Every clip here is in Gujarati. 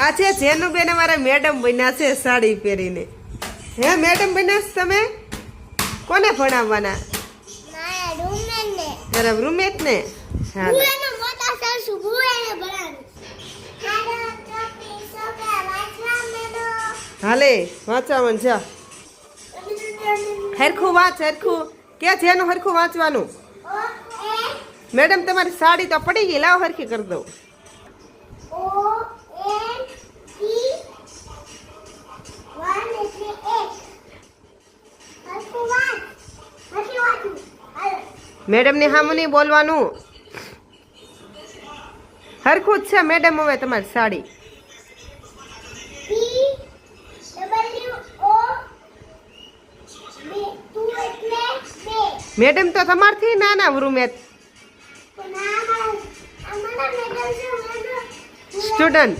આ છે જેનુબેન અમારા મેડમ બન્યા છે સાડી પહેરીને. હે મેડમ બન્યા છો તમે? કોને ભણાવવાના? તારા રૂમમેટ ને? હા હાલે વાંચવાનું જા. હરખું વાંચ હરખું. ક્યાં છે એનું હરખું વાંચવાનું? મેડમ તમારી સાડી તો પડી ગઈ, લાવ હરખી કરી દઉં. મેડમ ની સામું નહીં બોલવાનું. હરખું જ છે મેડમ. હવે તમારી સાડી મેડમ તો તમારથી નાના રૂમેટ સ્ટુડન્ટ.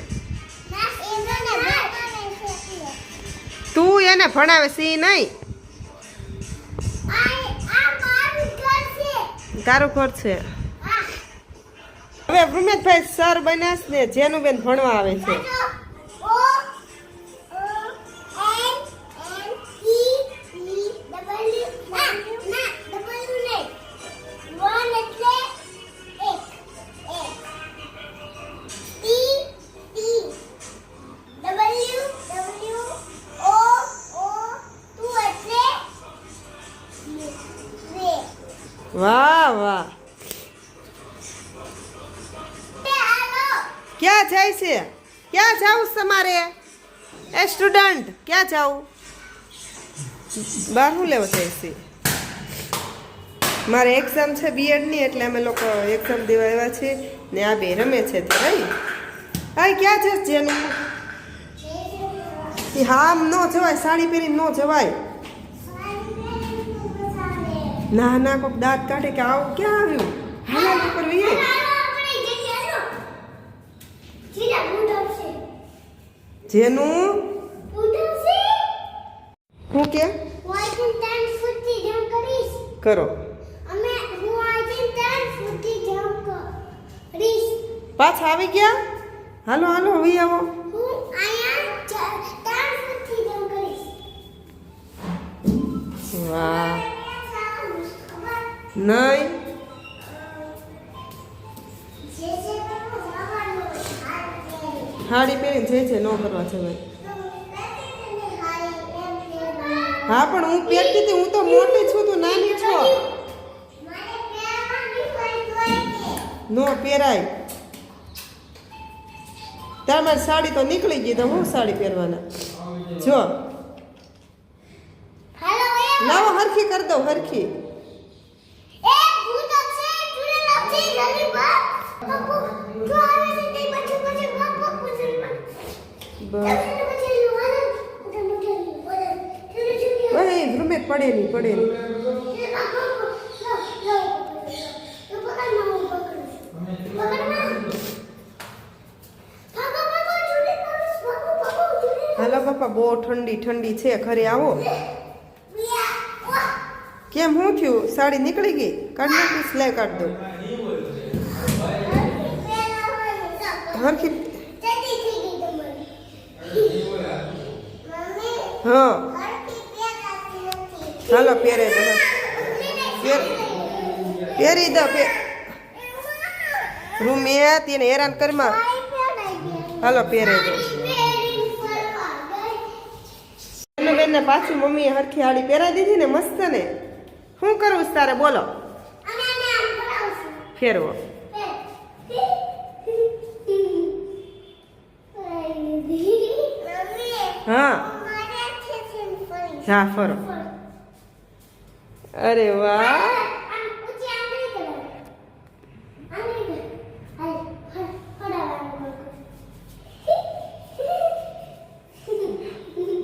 તું એને ભણાવે છે નહીં. તારું ઘર છે. હવે રૂમેશભાઈ સર બન્યા છે ને જેનુબેન ભણવા આવે છે. વાહ વાહ. ક્યાં જાય છે? ક્યાં જાવું તમારે? એ સ્ટુડન્ટ ક્યાં જાવું? બહાર શું લેવા જાય છે? મારે એક્ઝામ છે બીએડની, એટલે અમે લોકો એક્ઝામ દેવા આવ્યા છીએ ને આ બે રમે છે. તો ભાઈ હા ક્યાં છે જેનું? હા આમ ન જવાય, સાડી પહેરીને ન જવાય. ના ના કોક દાંત કાઢે કે આવું ક્યાં આવ્યું? હાલા ઉપર વીએ જેનું હું કે કરો પાછા આવી ગયા. હાલો હાલો વી આવો. વાહ નહીં સાડી પહેરીને છે ન કરવા જવાય. હા પણ હું પહેરતી હતી. હું તો મોટી છું, તું નાની છો. નો પહેરાય. તમારી સાડી તો નીકળી ગઈ, તો હું સાડી પહેરવાના? જો લાવો હરખી કરી દઉં. હરખી રૂમેટ પડેલી પડેલી. હાલો પપ્પા બહુ ઠંડી ઠંડી છે. ઘરે આવો. કેમ શું થયું? સાડી નીકળી ગઈ? કાઢ નાખી. સિલાઈ કાઢ દો. હરખી હા હાલો પહેરે દો. પહેરી દો. રૂમેટ એને હેરાન કરમાં. હાલો પહેરે દો. બેન ને પાછી મમ્મીએ હરખી હાડી પહેરાવી દીધી ને મસ્ત ને. શું કરવું તારે બોલો? ફેરવો. હા હા ફરો. અરે વાહ.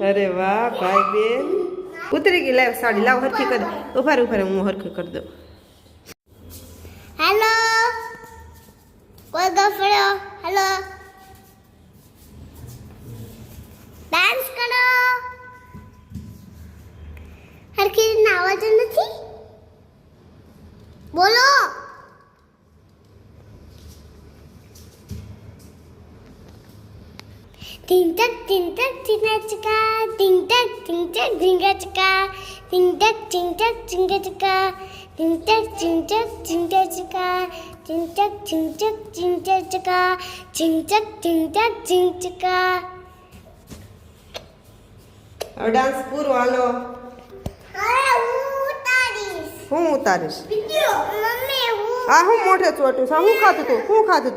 અરે વાહ ભાઈ બેન. ઉતરી ગઈ. લાવ સાડી લાવ હરખી કરી. ઉભા ઉભા હું હરખી કરી દઉં. હેલો કોઈ ગફડો. હેલો ડાન્સ કરો. હરખી રીતના અવાજ નથી. બોલો. Ting tak tina chika. Ting tak dinga chika. Ting tak dinga chika. Ting tak dinga chika. Ting tak dinga chika. Ting tak dinga chika. હવે ડાન્સ પૂરો હાલો હવે હું ઉતારીશ. હું ઉતારીશ બીજો મમ્મી હું આ હું મોઢે ચોટું સા હું ખાતું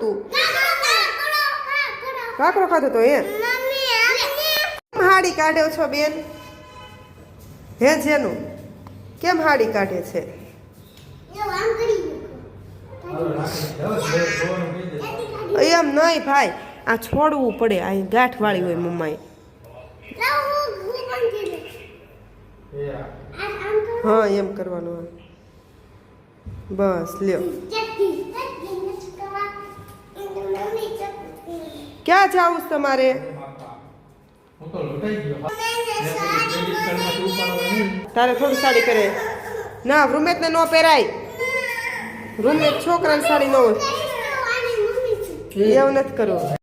તું કાકરો ખાતો તો એ મમ્મી આને હાડી કાઢ્યો છો બેન હે જેનું કેમ હાડી કાઢે છે જો આમ કરી એમ નહીં ભાઈ આ છોડવું પડે આ ગાંઠ વાળી હોય મમ્માએ લાવ હું પણ કરી આમ કરો હા એમ કરવાનું હોય. બસ લ્યો ક્યાં જાવું છે તમારે હું તો લૂંટાઈ ગયો ક્રેડિટ કાર્ડમાંથી ઉપાડવા નહીં. તારે થોડી સાડી પહેરે ના રૂમેતને ન પહેરાય રૂમેત છોકરાની સાડી ન હોય એવું નથી કરવું